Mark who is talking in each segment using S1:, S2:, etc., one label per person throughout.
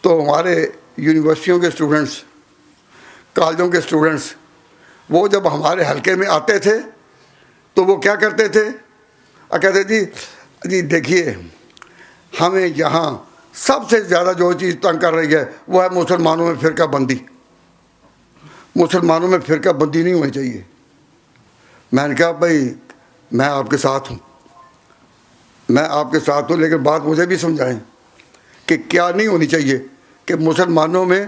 S1: تو ہمارے یونیورسٹیوں کے اسٹوڈنٹس، کالجوں کے اسٹوڈنٹس، وہ جب ہمارے حلقے میں آتے تھے تو وہ کیا کرتے تھے؟ کہتے جی دیکھیے ہمیں یہاں سب سے زیادہ جو چیز تنگ کر رہی ہے وہ ہے مسلمانوں میں فرقہ بندی. مسلمانوں میں فرقہ بندی نہیں ہونی چاہیے. میں نے کہا بھائی میں آپ کے ساتھ ہوں، میں آپ کے ساتھ ہوں، لیکن بات مجھے بھی سمجھائیں کہ کیا نہیں ہونی چاہیے کہ مسلمانوں میں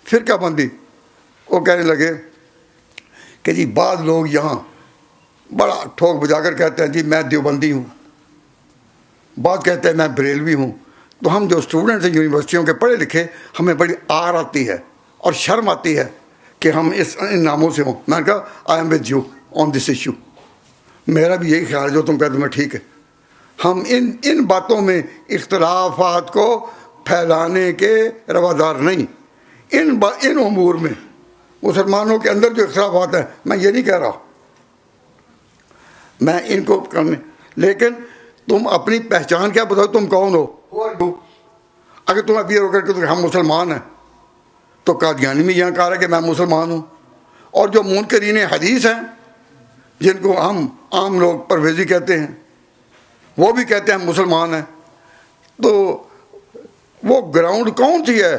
S1: فرقہ بندی. وہ کہنے لگے کہ جی بعض لوگ یہاں بڑا ٹھوک بجا کر کہتے ہیں جی میں دیوبندی ہوں، بعض کہتے ہیں میں بریلوی ہوں. تو ہم جو اسٹوڈنٹس ہیں یونیورسٹیوں کے پڑھے لکھے، ہمیں بڑی آر آتی ہے اور شرم آتی ہے کہ ہم ان ناموں سے ہوں. میں نے کہا I am with you on this issue. میرا بھی یہی خیال ہے جو تم کہتے ہو، میں ٹھیک ہے. ہم ان باتوں میں اختلافات کو پھیلانے کے روادار نہیں. ان امور میں مسلمانوں کے اندر جو اختلافات ہیں، میں یہ نہیں کہہ رہا میں ان کو کرنے، لیکن تم اپنی پہچان کیا بتاؤ، تم کون ہو. اگر تم ابھی رو کر کے ہم مسلمان ہیں تو قادیانی میں یہاں کہا رہا ہے کہ میں مسلمان ہوں، اور جو منکرین حدیث ہیں جن کو ہم عام لوگ پرویزی کہتے ہیں وہ بھی کہتے ہیں مسلمان ہیں. تو وہ گراؤنڈ کون سی ہے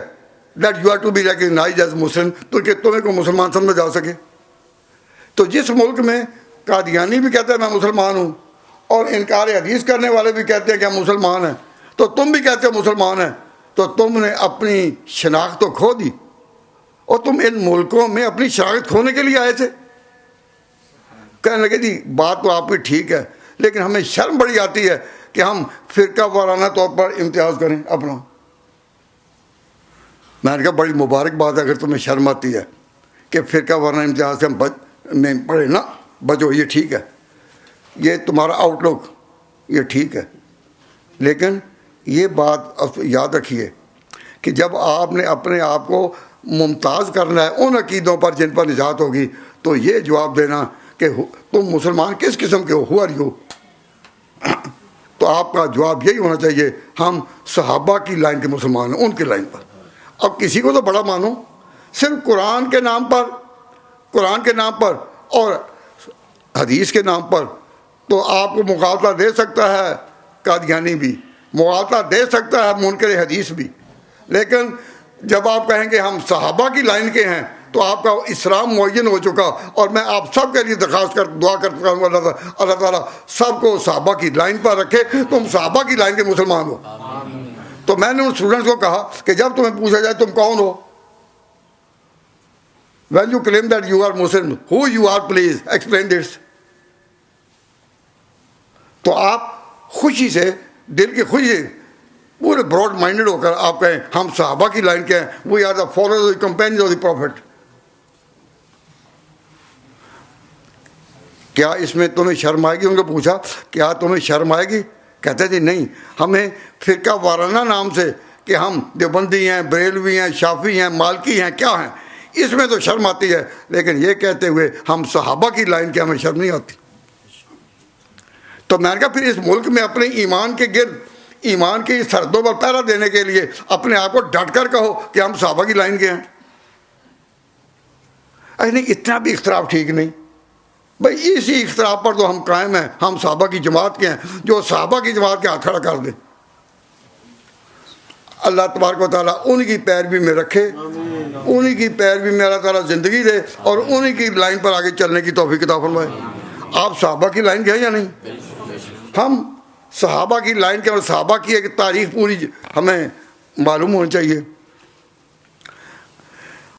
S1: that you are to be recognised as Muslim, تو کہ تمہیں کو مسلمان سمجھا جا سکے. تو جس ملک میں قادیانی بھی کہتا ہے میں مسلمان ہوں اور انکار حدیث کرنے والے بھی کہتے ہیں کہ ہم مسلمان ہیں، تو تم بھی کہتے ہو مسلمان ہیں، تو تم نے اپنی شناخت تو کھو دی. اور تم ان ملکوں میں اپنی شناخت کھونے کے لیے آئے تھے. کہنے لگے جی بات تو آپ کی ٹھیک ہے، لیکن ہمیں شرم بڑی آتی ہے کہ ہم فرقہ وارانہ طور پر امتیاز کریں اپنا. میں نے کہا بڑی مبارک بات ہے اگر تمہیں شرم آتی ہے کہ فرقہ وارانہ امتیاز سے ہم میں پڑھے نا بچو، یہ ٹھیک ہے، یہ تمہارا آؤٹ لک یہ ٹھیک ہے. لیکن یہ بات یاد رکھیے کہ جب آپ نے اپنے آپ کو ممتاز کرنا ہے ان عقیدوں پر جن پر نجات ہوگی، تو یہ جواب دینا کہ تم مسلمان کس قسم کے ہو، ہو آر یو، تو آپ کا جواب یہی ہونا چاہیے ہم صحابہ کی لائن کے مسلمان ہیں، ان کی لائن پر. اب کسی کو تو بڑا مانو، صرف قرآن کے نام پر اور حدیث کے نام پر تو آپ کو مغالطہ دے سکتا ہے قادیانی بھی، مغالطہ دے سکتا ہے منکر حدیث بھی. لیکن جب آپ کہیں گے ہم صحابہ کی لائن کے ہیں تو آپ کا اسلام معین ہو چکا. اور میں آپ سب کے لیے دعا کرتا ہوں اللہ تعالیٰ سب کو صحابہ کی لائن پر رکھے، تم صحابہ کی لائن کے مسلمان ہو. تو میں نے ان اسٹوڈنٹس کو کہا کہ جب تمہیں پوچھا جائے تم کون ہو، when you claim that you are Muslim, who you are, please explain this. تو آپ خوشی سے، دل کی خوشی سے، پورے براڈ مائنڈڈ ہو کر آپ کہیں ہم صحابہ کی لائن کے ہیں، we are the followers, the companions of the Prophet. کیا اس میں تمہیں شرم آئے گی؟ ان کو پوچھا کیا تمہیں شرم آئے گی؟ کہتے تھے نہیں، ہمیں فرقہ وارانہ نام سے کہ ہم دیوبندی ہیں، بریلوی ہیں، شافعی ہیں، مالکی ہیں، کیا ہیں، اس میں تو شرم آتی ہے، لیکن یہ کہتے ہوئے ہم صحابہ کی لائن کے ہمیں شرم نہیں آتی. تو میں نے کہا پھر اس ملک میں اپنے ایمان کے گرد، ایمان کی سرحدوں پر پہرا دینے کے لیے اپنے آپ کو ڈٹ کر کہو کہ ہم صحابہ کی لائن کے ہیں. نہیں، اتنا بھی اختلاف ٹھیک نہیں بھائی. اسی اختلاف پر تو ہم قائم ہیں، ہم صحابہ کی جماعت کے ہیں. جو صحابہ کی جماعت کے ہاتھ کھڑا کر دے، اللہ تبارک و تعالیٰ ان کی پیروی میں رکھے، انہی کی پیروی میں اللہ تعالیٰ زندگی دے اور انہی کی لائن پر آگے چلنے کی توفیق عطا فرمائے. آپ صحابہ کی لائن کے ہیں یا نہیں؟ ہم صحابہ کی لائن کے، اور صحابہ کی ایک تاریخ پوری ہمیں معلوم ہونی چاہیے.